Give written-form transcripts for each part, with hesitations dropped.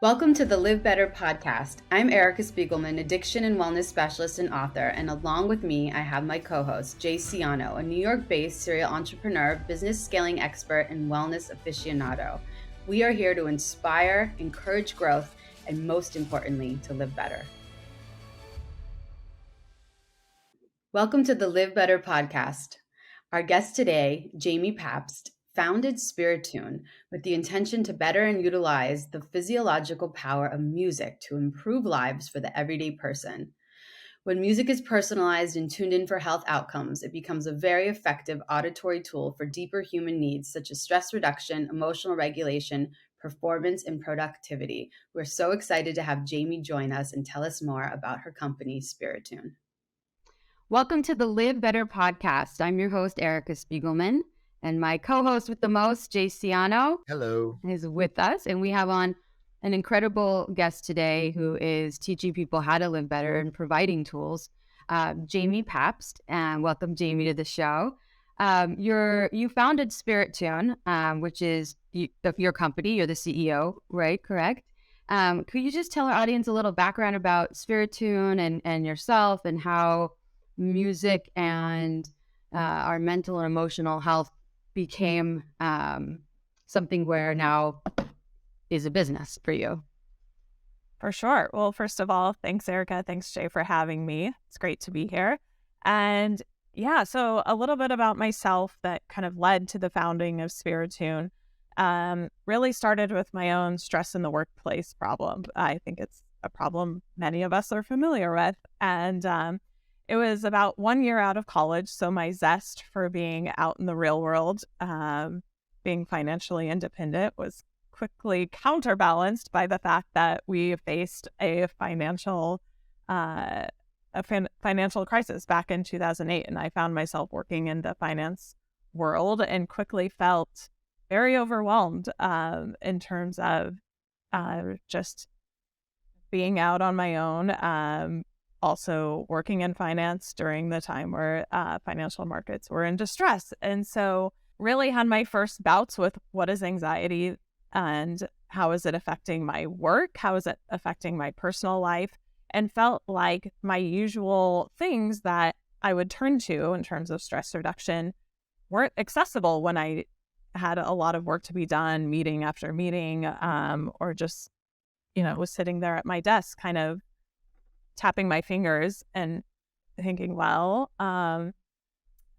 Welcome to the LivBtr podcast. I'm Erica Spiegelman, addiction and wellness specialist and author, and along with me, I have my co-host, Jay Siano, a New York-based serial entrepreneur, business scaling expert, and wellness aficionado. We are here to inspire, encourage growth, and most importantly, to live better. Welcome to the LivBtr podcast. Our guest today, Jamie Pabst, founded Spiritune with the intention to better and utilize the physiological power of music to improve lives for the everyday person. When music is personalized and tuned in for health outcomes, it becomes a very effective auditory tool for deeper human needs such as stress reduction, emotional regulation, performance, and productivity. We're so excited to have Jamie join us and tell us more about her company, Spiritune. Welcome to the LivBtr podcast. I'm your host, Erica Spiegelman. And my co-host with the most, Jay Siano, hello, is with us. And we have on an incredible guest today who is teaching people how to live better and providing tools, Jamie Pabst. And welcome, Jamie, to the show. You founded Spiritune, which is your company. You're the CEO, right? Correct? Could you just tell our audience a little background about Spiritune and yourself and how music and our mental and emotional health became something where now is a business for you? For sure. Well, first of all, thanks, Erica. Thanks, Jay, for having me. It's great to be here. And yeah, so a little bit about myself that kind of led to the founding of Spiritune. Really started with my own stress in the workplace problem. I think it's a problem many of us are familiar with. And it was about 1 year out of college, so my zest for being out in the real world, being financially independent, was quickly counterbalanced by the fact that we faced a financial crisis back in 2008, and I found myself working in the finance world and quickly felt very overwhelmed in terms of just being out on my own. Also working in finance during the time where financial markets were in distress. And so really had my first bouts with what is anxiety and how is it affecting my work? How is it affecting my personal life? And felt like my usual things that I would turn to in terms of stress reduction weren't accessible when I had a lot of work to be done, meeting after meeting, or just, was sitting there at my desk kind of tapping my fingers and thinking, well, I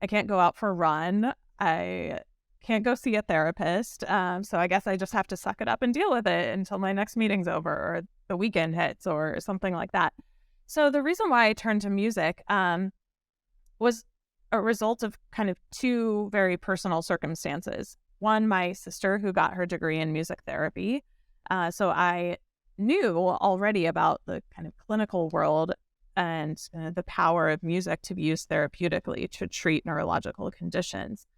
can't go out for a run. I can't go see a therapist. So I guess I just have to suck it up and deal with it until my next meeting's over or the weekend hits or something like that. So the reason why I turned to music was a result of kind of two very personal circumstances. One, my sister who got her degree in music therapy. So I knew already about the kind of clinical world and the power of music to be used therapeutically to treat neurological conditions.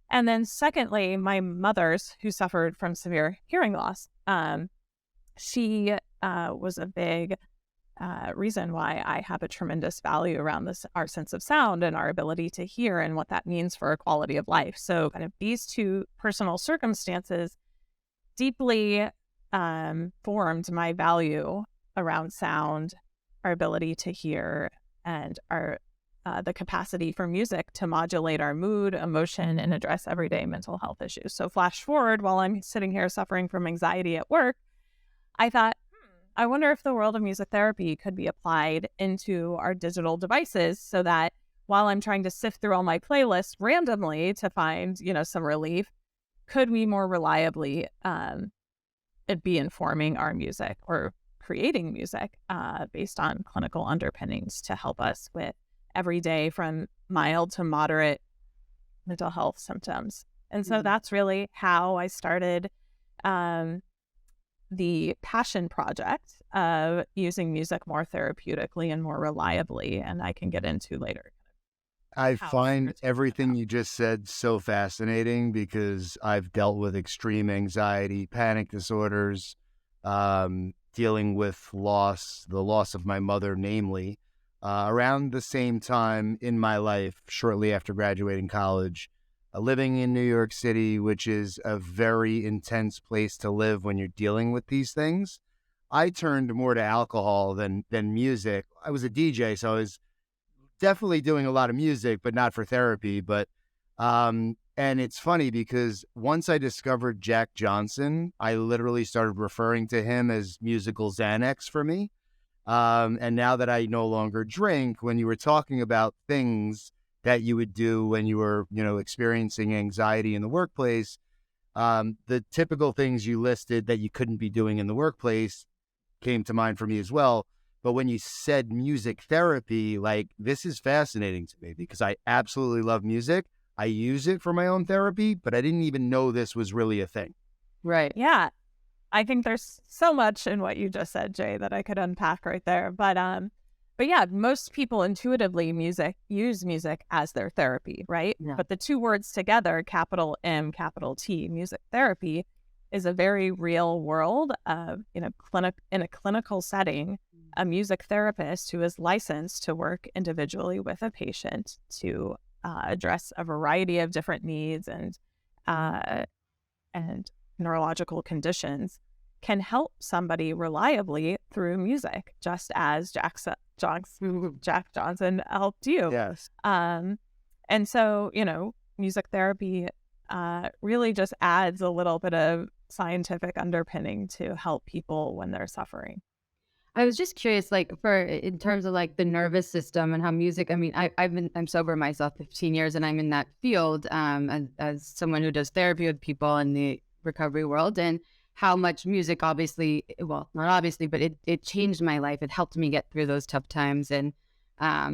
And then secondly, my mother's, who suffered from severe hearing loss, she was a big reason why I have a tremendous value around our sense of sound and our ability to hear and what that means for our quality of life. So kind of these two personal circumstances deeply formed my value around sound, our ability to hear, and our the capacity for music to modulate our mood, emotion, and address everyday mental health issues. So flash forward, while I'm sitting here suffering from anxiety at work, I thought, I wonder if the world of music therapy could be applied into our digital devices so that while I'm trying to sift through all my playlists randomly to find, some relief, could we more reliably it be informing our music or creating music based on clinical underpinnings to help us with every day from mild to moderate mental health symptoms. And so that's really how I started the passion project of using music more therapeutically and more reliably, and I can get into later. I find everything you just said so fascinating because I've dealt with extreme anxiety, panic disorders, dealing with the loss of my mother, namely, around the same time in my life, shortly after graduating college, living in New York City, which is a very intense place to live when you're dealing with these things. I turned more to alcohol than music. I was a DJ, so I was definitely doing a lot of music, but not for therapy. But and it's funny because once I discovered Jack Johnson, I literally started referring to him as musical Xanax for me. And now that I no longer drink, when you were talking about things that you would do when you were, experiencing anxiety in the workplace, the typical things you listed that you couldn't be doing in the workplace came to mind for me as well. But when you said music therapy, like, this is fascinating to me because I absolutely love music. I use it for my own therapy, but I didn't even know this was really a thing. Right. Yeah. I think there's so much in what you just said, Jay, that I could unpack right there. But yeah, most people intuitively use music as their therapy, right? Yeah. But the two words together, capital M, capital T, music therapy, is a very real world of in a clinical setting. A music therapist who is licensed to work individually with a patient to address a variety of different needs and neurological conditions can help somebody reliably through music, just as Jack Johnson helped you. Yes. And so, music therapy really just adds a little bit of scientific underpinning to help people when they're suffering. I was just curious, like, in terms of like the nervous system and how music. I mean, I'm sober myself, 15 years, and I'm in that field as someone who does therapy with people in the recovery world, and how much music, obviously, well, not obviously, but it changed my life. It helped me get through those tough times, and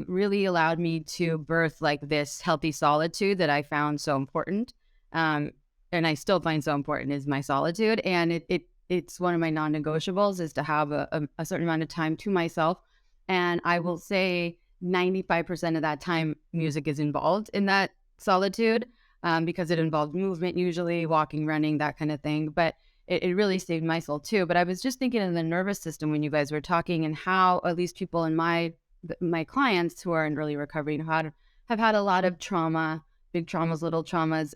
really allowed me to birth like this healthy solitude that I found so important, and I still find so important, is my solitude, and it's one of my non-negotiables, is to have a certain amount of time to myself. And I will say 95% of that time, music is involved in that solitude, because it involves movement, usually walking, running, that kind of thing. But it really saved my soul too. But I was just thinking of the nervous system when you guys were talking, and how at least people in my clients who are in early recovery have had a lot of trauma, big traumas, little traumas,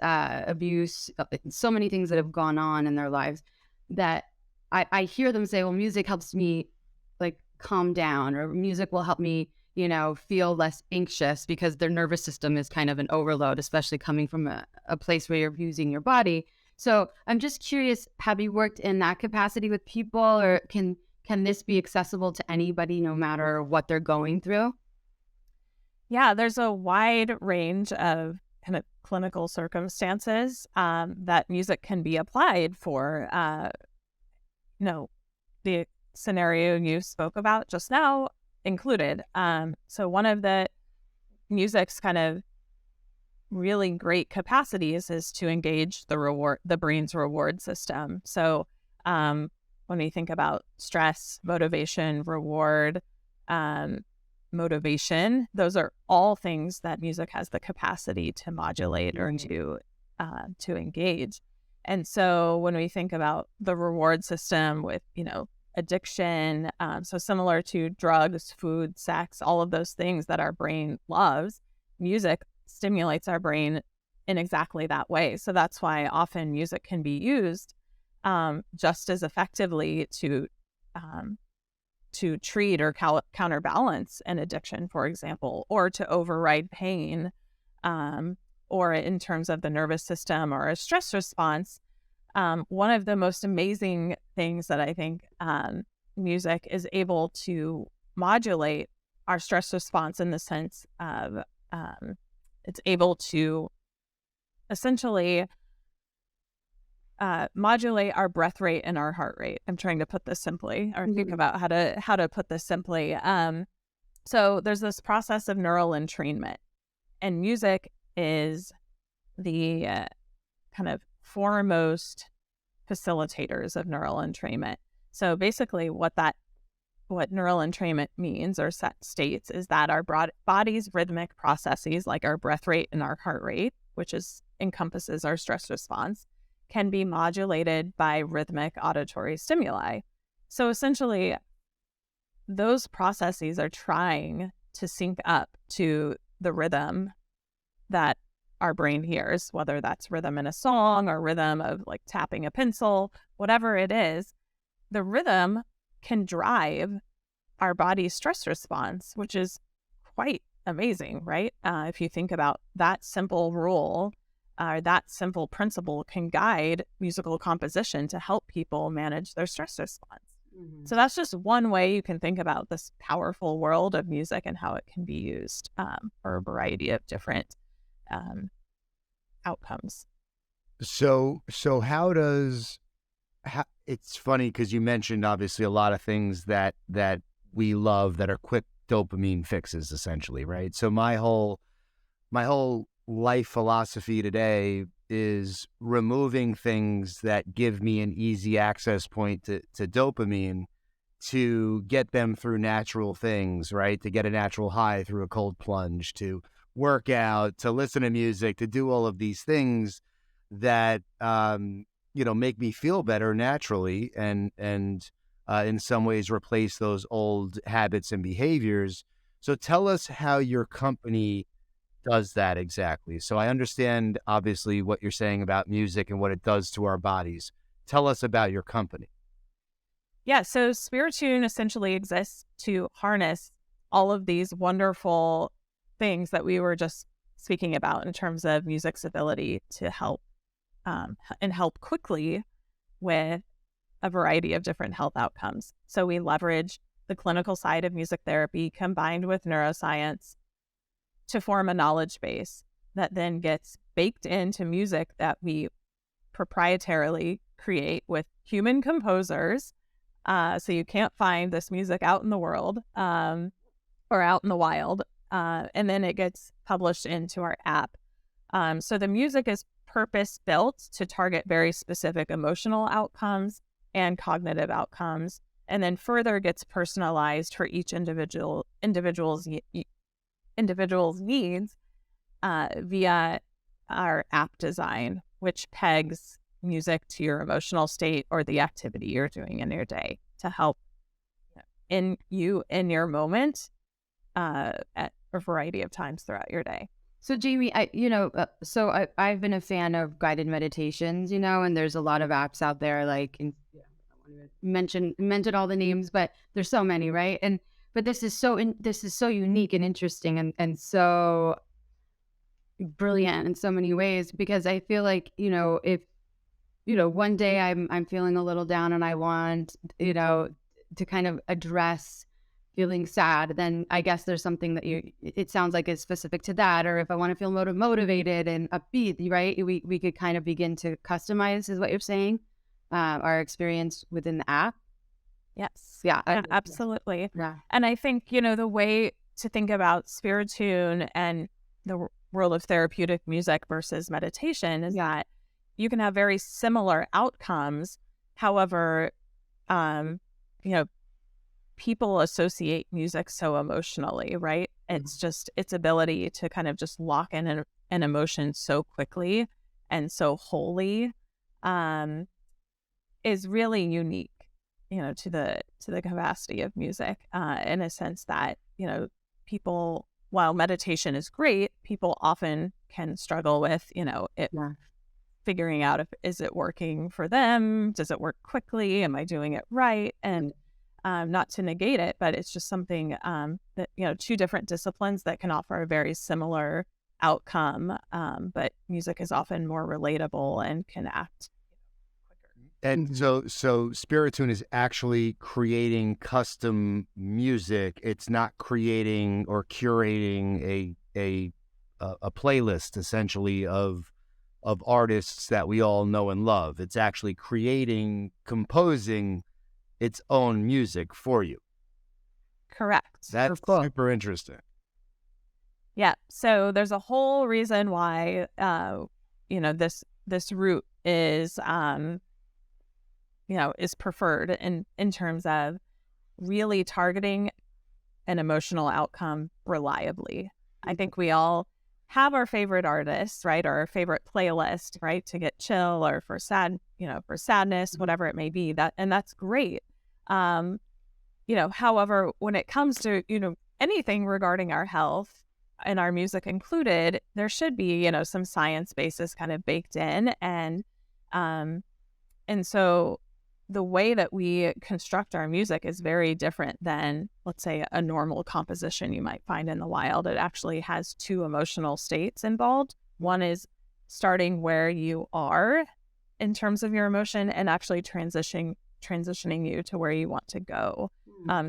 abuse, so many things that have gone on in their lives, that I hear them say, well, music helps me like calm down, or music will help me, feel less anxious, because their nervous system is kind of an overload, especially coming from a place where you're using your body. So I'm just curious, have you worked in that capacity with people, or can this be accessible to anybody no matter what they're going through? Yeah, there's a wide range of kind of clinical circumstances that music can be applied for. The scenario you spoke about just now included. So one of the music's kind of really great capacities is to engage the brain's reward system. So when we think about stress, motivation, reward, motivation, those are all things that music has the capacity to modulate or to engage. And so when we think about the reward system with, addiction, so similar to drugs, food, sex, all of those things that our brain loves, music stimulates our brain in exactly that way. So that's why often music can be used just as effectively to treat or counterbalance an addiction, for example, or to override pain, or in terms of the nervous system or a stress response. One of the most amazing things that I think music is able to modulate our stress response, in the sense of it's able to essentially modulate our breath rate and our heart rate. I'm trying to put this simply, or think about how to put this simply. So there's this process of neural entrainment, and music is the kind of foremost facilitators of neural entrainment. So basically what neural entrainment means or states is that our body's rhythmic processes, like our breath rate and our heart rate, which encompasses our stress response, can be modulated by rhythmic auditory stimuli. So essentially, those processes are trying to sync up to the rhythm that our brain hears, whether that's rhythm in a song or rhythm of like tapping a pencil, whatever it is. The rhythm can drive our body's stress response, which is quite amazing, right? If you think about that simple rule, that simple principle can guide musical composition to help people manage their stress response. So that's just one way you can think about this powerful world of music and how it can be used for a variety of different outcomes. So it's funny because you mentioned obviously a lot of things that we love that are quick dopamine fixes, essentially, right? So my whole life philosophy today is removing things that give me an easy access point to dopamine, to get them through natural things, right? To get a natural high through a cold plunge, to work out, to listen to music, to do all of these things that make me feel better naturally, and in some ways replace those old habits and behaviors. So tell us how your company does that exactly. So I understand obviously what you're saying about music and what it does to our bodies. Tell us about your company. Yeah, so Spiritune essentially exists to harness all of these wonderful things that we were just speaking about in terms of music's ability to help and help quickly with a variety of different health outcomes. So we leverage the clinical side of music therapy combined with neuroscience to form a knowledge base that then gets baked into music that we proprietarily create with human composers. So you can't find this music out in the world or out in the wild. And then it gets published into our app. So the music is purpose-built to target very specific emotional outcomes and cognitive outcomes, and then further gets personalized for each individual's needs via our app design, which pegs music to your emotional state or the activity you're doing in your day to help in your moment at a variety of times throughout your day. So Jamie, I've been a fan of guided meditations, and there's a lot of apps out there, like, I want to mention all the names, but there's so many, right? But this is so unique and interesting and so brilliant in so many ways, because I feel like, if one day I'm feeling a little down and I want, to kind of address feeling sad, then I guess there's something that it sounds like is specific to that. Or if I want to feel motivated and upbeat, right, we could kind of begin to customize, is what you're saying, our experience within the app. Yes. Yeah, absolutely. Yeah. And I think, the way to think about Spiritune and the world of therapeutic music versus meditation is that you can have very similar outcomes. However, people associate music so emotionally, right? It's just its ability to kind of just lock in an emotion so quickly and so wholly is really unique, to the capacity of music, in a sense that, people, while meditation is great, people often can struggle with, figuring out is it working for them? Does it work quickly? Am I doing it right? And not to negate it, but it's just something that, two different disciplines that can offer a very similar outcome. But music is often more relatable and can act quicker. And so Spiritune is actually creating custom music. It's not creating or curating a playlist, essentially, of artists that we all know and love. It's actually composing its own music for you. Correct. That's super interesting. Yeah. So there's a whole reason why, this route is, is preferred in terms of really targeting an emotional outcome reliably. I think we all have our favorite artists, right? Or our favorite playlist, right? To get chill or for sadness, whatever it may be, and that's great. However, when it comes to, anything regarding our health and our music included, there should be, some science basis kind of baked in. And so, the way that we construct our music is very different than, let's say, a normal composition you might find in the wild. It actually has two emotional states involved. One is starting where you are in terms of your emotion and actually transitioning you to where you want to go.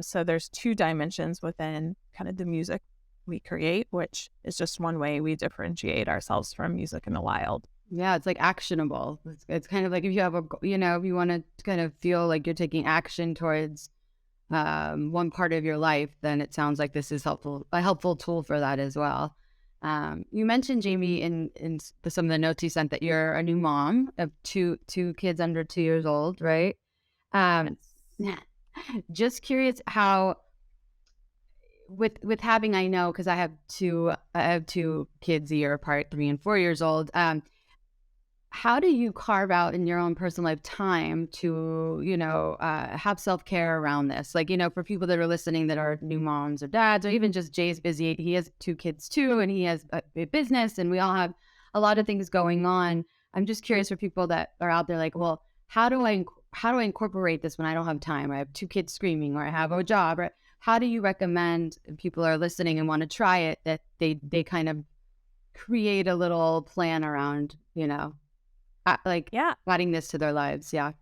So there's two dimensions within kind of the music we create, which is just one way we differentiate ourselves from music in the wild. Yeah, it's like actionable. It's kind of like if you have if you want to kind of feel like you're taking action towards one part of your life, then it sounds like this is a helpful tool for that as well. You mentioned, Jamie, in some of the notes you sent that you're a new mom of two kids under 2 years old, right? Just curious how with having, I know because I have two kids a year apart, 3 and 4 years old. How do you carve out in your own personal life time to, have self-care around this? Like, for people that are listening that are new moms or dads, or even just Jay's busy. He has 2 kids too, and he has a business, and we all have a lot of things going on. I'm just curious for people that are out there like, well, how do I incorporate this when I don't have time? Or I have 2 kids screaming, or I have a job. Or how do you recommend people are listening and want to try it, that they kind of create a little plan around, adding this to their lives? Yeah,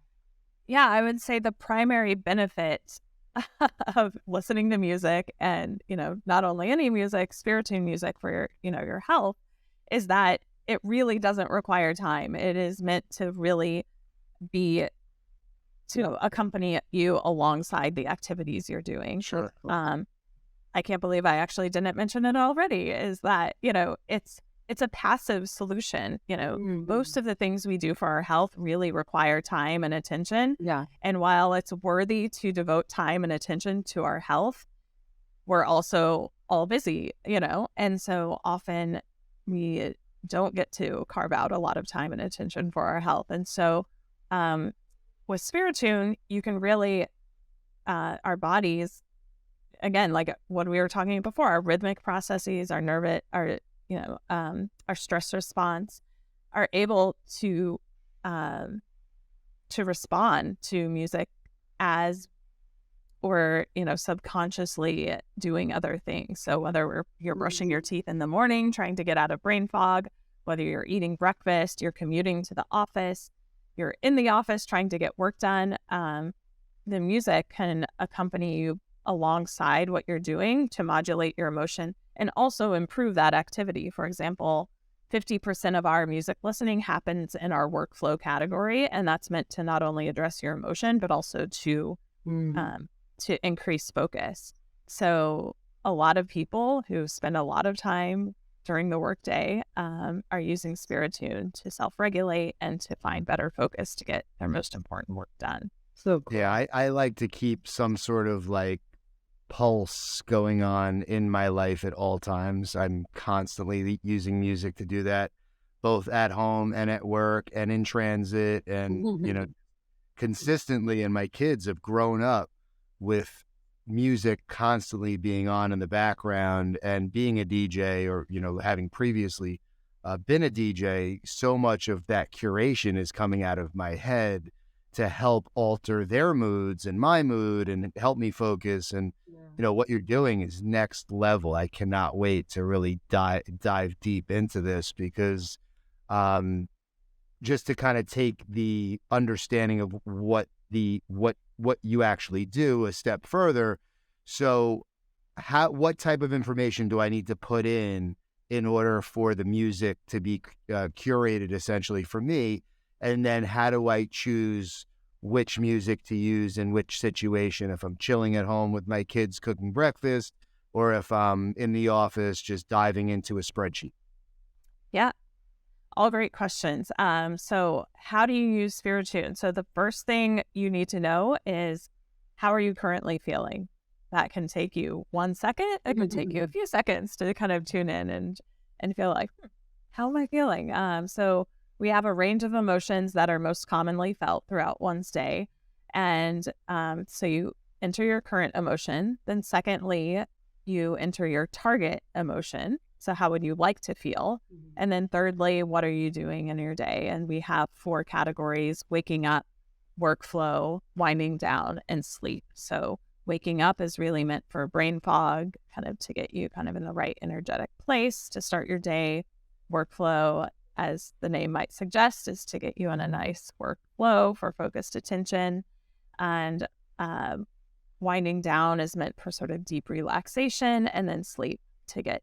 I would say the primary benefit of listening to music, and not only any music, Spiritune music for your health, is that it really doesn't require time. It is meant to really be to accompany you alongside the activities you're doing. sure. I can't believe I actually didn't mention it already, is that it's a passive solution. Most of the things we do for our health really require time and attention. Yeah. And while it's worthy to devote time and attention to our health, we're also all busy, and so often we don't get to carve out a lot of time and attention for our health. And so with Spiritune, you can really, our bodies, again, like what we were talking before, our rhythmic processes, our stress response, are able to respond to music as we're subconsciously doing other things. So whether you're brushing your teeth in the morning, trying to get out of brain fog, whether you're eating breakfast, you're commuting to the office, you're in the office trying to get work done, the music can accompany you alongside what you're doing to modulate your emotion and also improve that activity. For example, 50% of our music listening happens in our workflow category, and that's meant to not only address your emotion, but also to increase focus. So a lot of people who spend a lot of time during the workday are using Spiritune to self-regulate and to find better focus to get their most important work done. So cool. Yeah, I like to keep some sort of like pulse going on in my life at all times. I'm constantly using music to do that, both at home and at work and in transit, and consistently. And my kids have grown up with music constantly being on in the background, and being a DJ, or having previously been a DJ, so much of that curation is coming out of my head to help alter their moods and my mood and help me focus. And what you're doing is next level. I cannot wait to really dive deep into this, because just to kind of take the understanding of what you actually do a step further. So what type of information do I need to put in order for the music to be curated essentially for me? And then how do I choose which music to use in which situation, if I'm chilling at home with my kids cooking breakfast, or if I'm in the office just diving into a spreadsheet? Yeah, all great questions. So how do you use Spiritune? So the first thing you need to know is, how are you currently feeling? That can take you 1 second. It can take you a few seconds to kind of tune in and feel like, how am I feeling? So we have a range of emotions that are most commonly felt throughout one's day. And so you enter your current emotion. Then secondly, you enter your target emotion. So how would you like to feel? And then thirdly, what are you doing in your day? And we have 4 categories: waking up, workflow, winding down, and sleep. So waking up is really meant for brain fog, kind of to get you kind of in the right energetic place to start your day. Workflow, as the name might suggest, is to get you in a nice workflow for focused attention. And winding down is meant for sort of deep relaxation, and then sleep to get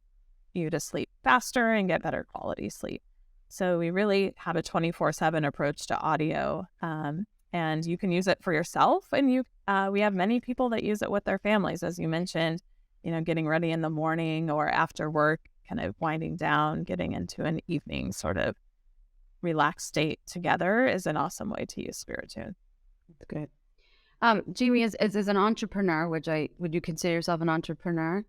you to sleep faster and get better quality sleep. So we really have a 24/7 approach to audio, and you can use it for yourself. And we have many people that use it with their families, as you mentioned, getting ready in the morning or after work, kind of winding down, getting into an evening sort of relaxed state together is an awesome way to use Spiritune. That's good. Jamie, as an entrepreneur, would you consider yourself an entrepreneur?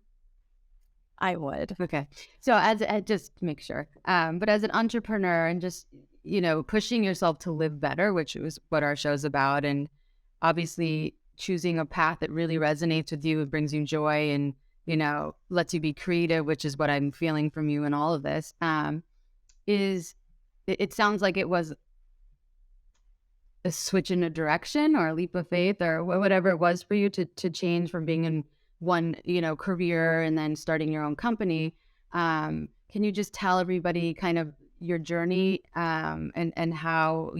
I would. Okay. So as just to make sure, but as an entrepreneur and just, pushing yourself to live better, which is what our show's about, and obviously choosing a path that really resonates with you, brings you joy, and, lets you be creative, which is what I'm feeling from you in all of this, it sounds like it was a switch in a direction or a leap of faith or whatever it was for you to change from being in one, career and then starting your own company. Can you just tell everybody kind of your journey, and how,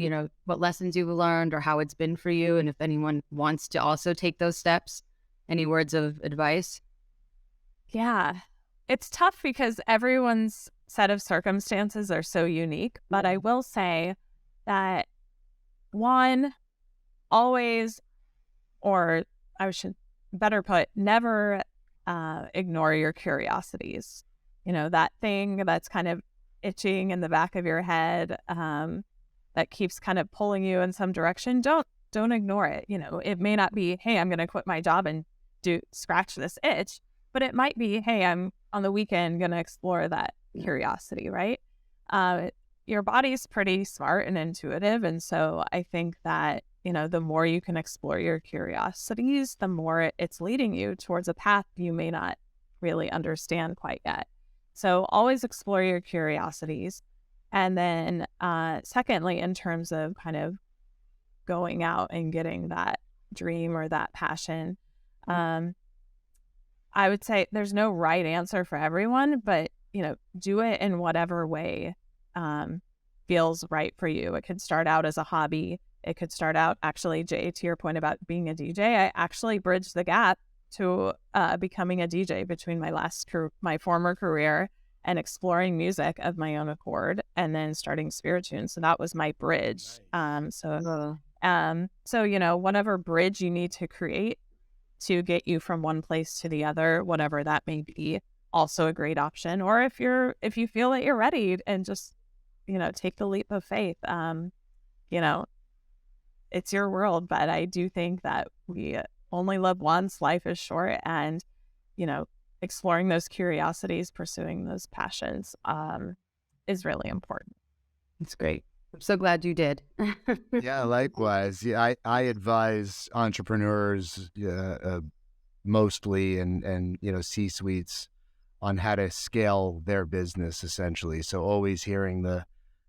what lessons you've learned or how it's been for you? And if anyone wants to also take those steps, any words of advice? Yeah, it's tough because everyone's set of circumstances are so unique, but I will say that one, always, or I should better put, never ignore your curiosities. That thing that's kind of itching in the back of your head, that keeps kind of pulling you in some direction. Don't ignore it. It may not be, hey, I'm going to quit my job and scratch this itch, but it might be, hey, I'm on the weekend going to explore that curiosity, right? Your body's pretty smart and intuitive. And so I think that, the more you can explore your curiosities, the more it's leading you towards a path you may not really understand quite yet. So always explore your curiosities. And then secondly, in terms of kind of going out and getting that dream or that passion, I would say there's no right answer for everyone, but, do it in whatever way feels right for you. It could start out as a hobby. It could start out, actually, Jay, to your point about being a DJ, I actually bridged the gap to becoming a DJ between my former career and exploring music of my own accord, and then starting Spiritune. So that was my bridge. So whatever bridge you need to create to get you from one place to the other, whatever that may be, also a great option. Or if you feel that you're ready and just, take the leap of faith, it's your world. But I do think that we only live once, life is short, and, exploring those curiosities, pursuing those passions, is really important. It's great. I'm so glad you did. Yeah, likewise. Yeah, I advise entrepreneurs, mostly, and C-suites on how to scale their business, essentially. So always hearing the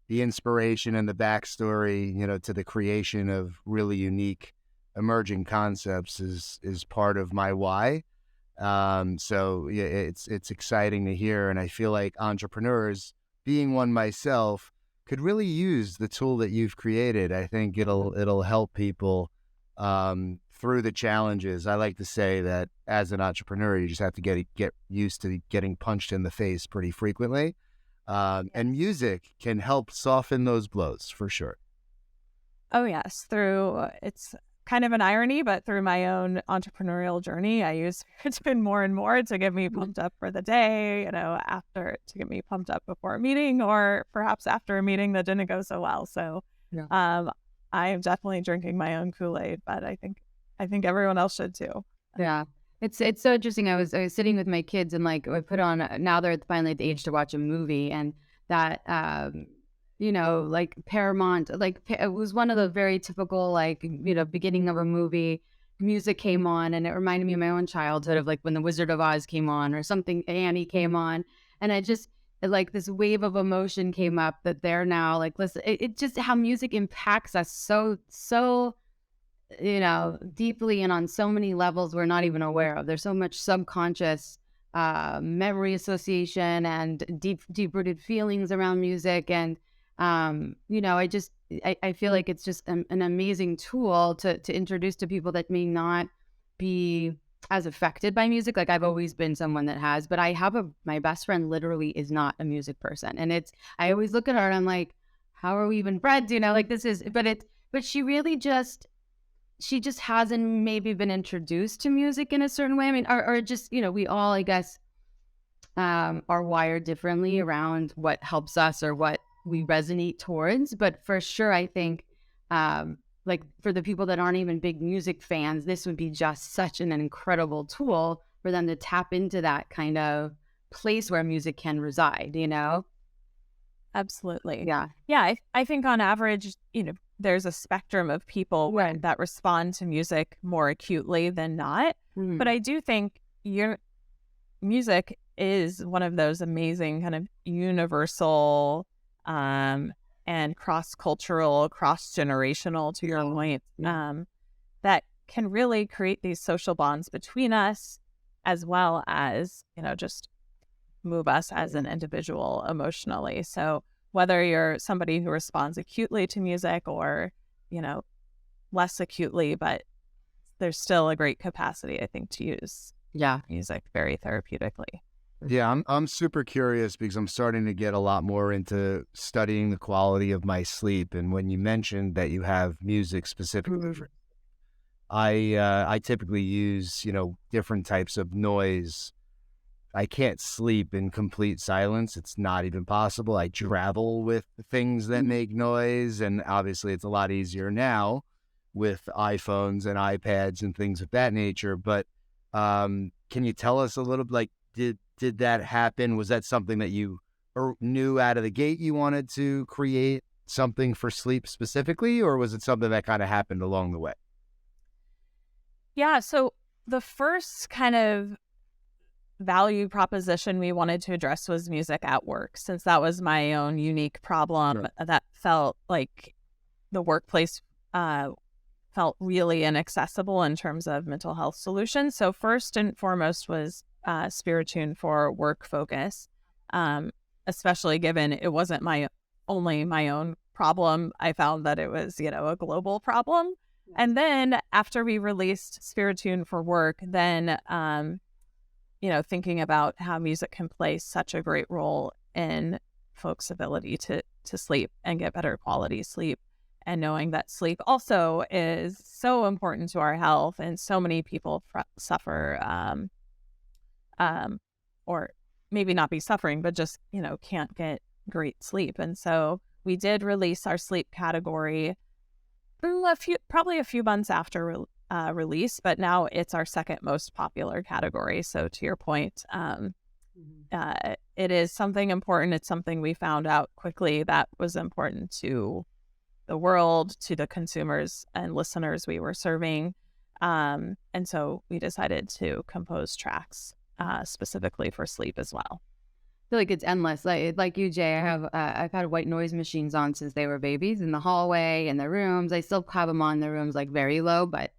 inspiration and the backstory, to the creation of really unique emerging concepts is part of my why. So yeah, it's exciting to hear, and I feel like entrepreneurs, being one myself, could really use the tool that you've created. I think it'll help people through the challenges. I like to say that as an entrepreneur, you just have to get used to getting punched in the face pretty frequently. And music can help soften those blows for sure. Oh, yes. It's kind of an irony, but through my own entrepreneurial journey, I use Spitune more and more to get me pumped up for the day, to get me pumped up before a meeting, or perhaps after a meeting that didn't go so well. So I am definitely drinking my own Kool-Aid, but I think everyone else should too. Yeah. It's so interesting. I was sitting with my kids, and I put on, now they're finally at the age to watch a movie, and that, Paramount, it was one of the very typical, beginning of a movie, music came on, and it reminded me of my own childhood of when The Wizard of Oz came on or something, Annie came on. And I just, this wave of emotion came up that they're now listen, it just, how music impacts us so deeply and on so many levels we're not even aware of. There's so much subconscious memory association and deep rooted feelings around music. And I feel like it's just an amazing tool to introduce to people that may not be as affected by music. Like I've always been someone that has, but my best friend literally is not a music person. And I always look at her and I'm like, how are we even friends? Like but she just hasn't maybe been introduced to music in a certain way. I mean, or just, we all, I guess, are wired differently around what helps us or what we resonate towards. But for sure, I think, like for the people that aren't even big music fans, this would be just such an incredible tool for them to tap into that kind of place where music can reside, Absolutely. Yeah. Yeah. I think on average, there's a spectrum of people Right. that respond to music more acutely than not. Mhm. But I do think your music is one of those amazing kind of universal and cross-cultural, cross-generational, to your point, that can really create these social bonds between us, as well as, just move us as an individual emotionally. So whether you're somebody who responds acutely to music or, less acutely, but there's still a great capacity, I think, to use music very therapeutically. Yeah, I'm super curious because I'm starting to get a lot more into studying the quality of my sleep. And when you mentioned that you have music specifically, I typically use, different types of noise. I can't sleep in complete silence. It's not even possible. I travel with things that make noise, and obviously it's a lot easier now with iPhones and iPads and things of that nature. But can you tell us a little bit, like, did that happen? Was that something that you knew out of the gate you wanted to create something for sleep specifically, or was it something that kind of happened along the way? Yeah, so the first kind of value proposition we wanted to address was music at work, since that was my own unique problem that felt like the workplace felt really inaccessible in terms of mental health solutions. So first and foremost was Spiritune for work focus, especially given it wasn't my own problem. I found that it was, a global problem. And then after we released Spiritune for work, then, thinking about how music can play such a great role in folks' ability to sleep and get better quality sleep. And knowing that sleep also is so important to our health, and so many people suffer, or maybe not be suffering, but just, can't get great sleep. And so we did release our sleep category probably a few months after release, but now it's our second most popular category. So to your point, it is something important. It's something we found out quickly that was important to the world, to the consumers and listeners we were serving. And so we decided to compose tracks specifically for sleep as well. I feel like it's endless. Like you, Jay, I've had white noise machines on since they were babies in the hallway, in the rooms. I still have them on in the rooms, like very low, but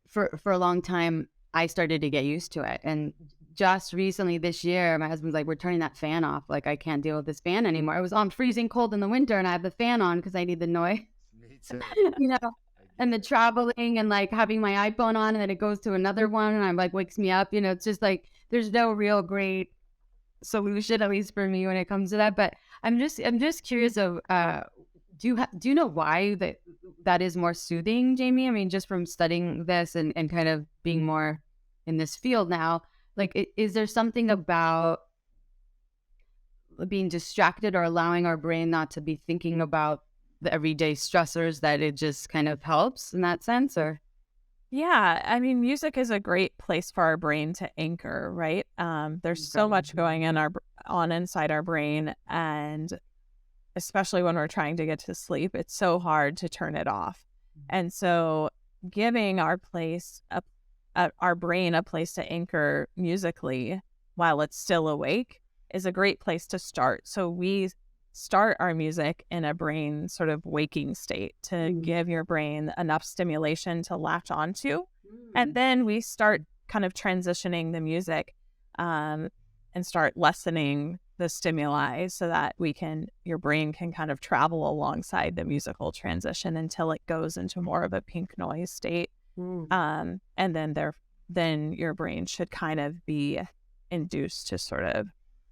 for a long time, I started to get used to it. And just recently this year, my husband's like, we're turning that fan off. Like, I can't deal with this fan anymore. It was on freezing cold in the winter and I have the fan on because I need the noise, Me too. and the traveling and like having my iPhone on and then it goes to another one and I'm like, wakes me up. It's just like, there's no real great solution, at least for me, when it comes to that. But I'm just curious of, do you know why that is more soothing, Jamie? I mean, just from studying this and kind of being more in this field now, like, is there something about being distracted or allowing our brain not to be thinking about the everyday stressors that it just kind of helps in that sense? Or Yeah, I mean, music is a great place for our brain to anchor, right? There's so much going on inside our brain, and especially when we're trying to get to sleep, it's so hard to turn it off. And so, giving our brain a place to anchor musically while it's still awake is a great place to start. So we start our music in a brain sort of waking state to give your brain enough stimulation to latch onto. And then we start kind of transitioning the music and start lessening the stimuli so that your brain can kind of travel alongside the musical transition until it goes into more of a pink noise state. And then your brain should kind of be induced to sort of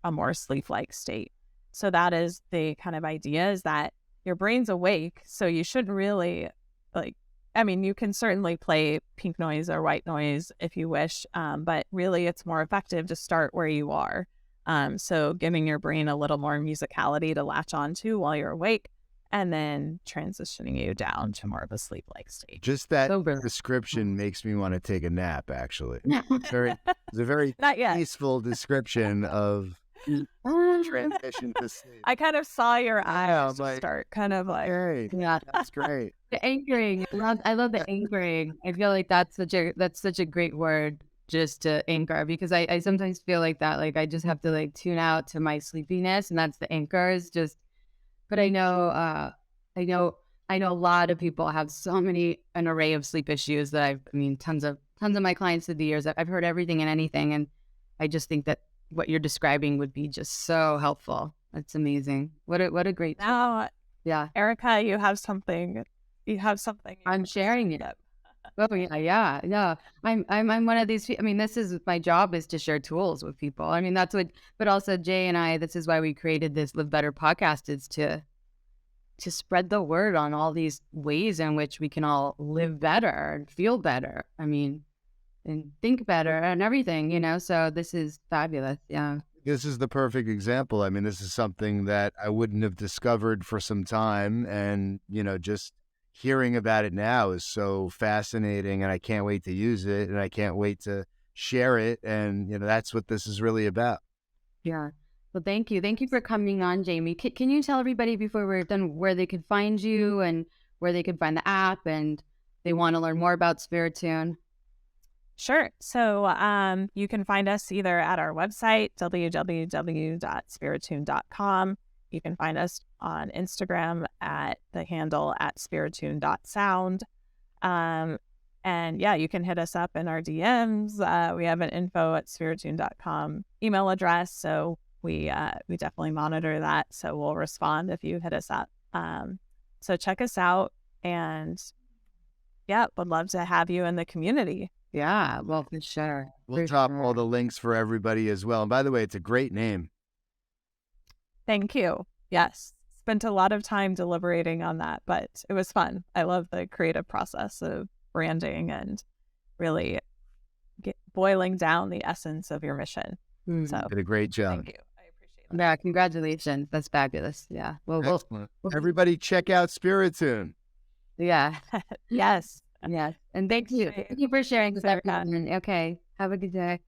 a more sleep-like state. So that is the kind of idea, is that your brain's awake, so you shouldn't really you can certainly play pink noise or white noise if you wish, but really it's more effective to start where you are. So giving your brain a little more musicality to latch onto while you're awake, and then transitioning you down to more of a sleep-like state. Just that description makes me want to take a nap, actually. It's a very peaceful description of transition to sleep. I kind of saw your eyes start kind of like, great. Yeah, that's great. The anchoring. I love the anchoring. I feel like that's such a great word, just to anchor, because I sometimes feel like that, like I just have to like tune out to my sleepiness, and that's the anchor, is just. But I know a lot of people have an array of sleep issues that tons of my clients through the years. I've heard everything and anything, and I just think that what you're describing would be just so helpful. That's amazing. What a great. Now, yeah, Erica, you have something. I'm sharing it. Oh yeah. I'm one of these. This is my job, is to share tools with people. That's what. But also, Jay and I. This is why we created this LivBtr podcast, is to spread the word on all these ways in which we can all live better and feel better. And think better and everything. So this is fabulous. Yeah. This is the perfect example. This is something that I wouldn't have discovered for some time, and just hearing about it now is so fascinating, and I can't wait to use it, and I can't wait to share it. And, that's what this is really about. Yeah. Well, thank you. Thank you for coming on, Jamie. Can you tell everybody before we're done where they could find you and where they could find the app, and they want to learn more about Spiritune? Sure. So you can find us either at our website, www.spiritune.com. You can find us on Instagram at the handle @spiritune.sound. And yeah, you can hit us up in our DMs. We have an info@spiritune.com email address. So we definitely monitor that. So we'll respond if you hit us up. So check us out, and yeah, would love to have you in the community. Yeah, well, for sure. We'll drop all the links for everybody as well. And by the way, it's a great name. Thank you. Yes. Spent a lot of time deliberating on that, but it was fun. I love the creative process of branding and really boiling down the essence of your mission. So did a great job. Thank you. I appreciate it. Yeah, congratulations. That's fabulous. Yeah. Well, everybody check out Spiritune. Yeah. Yes. Yes. And thank you. Thank you for sharing with everyone. Okay. Have a good day.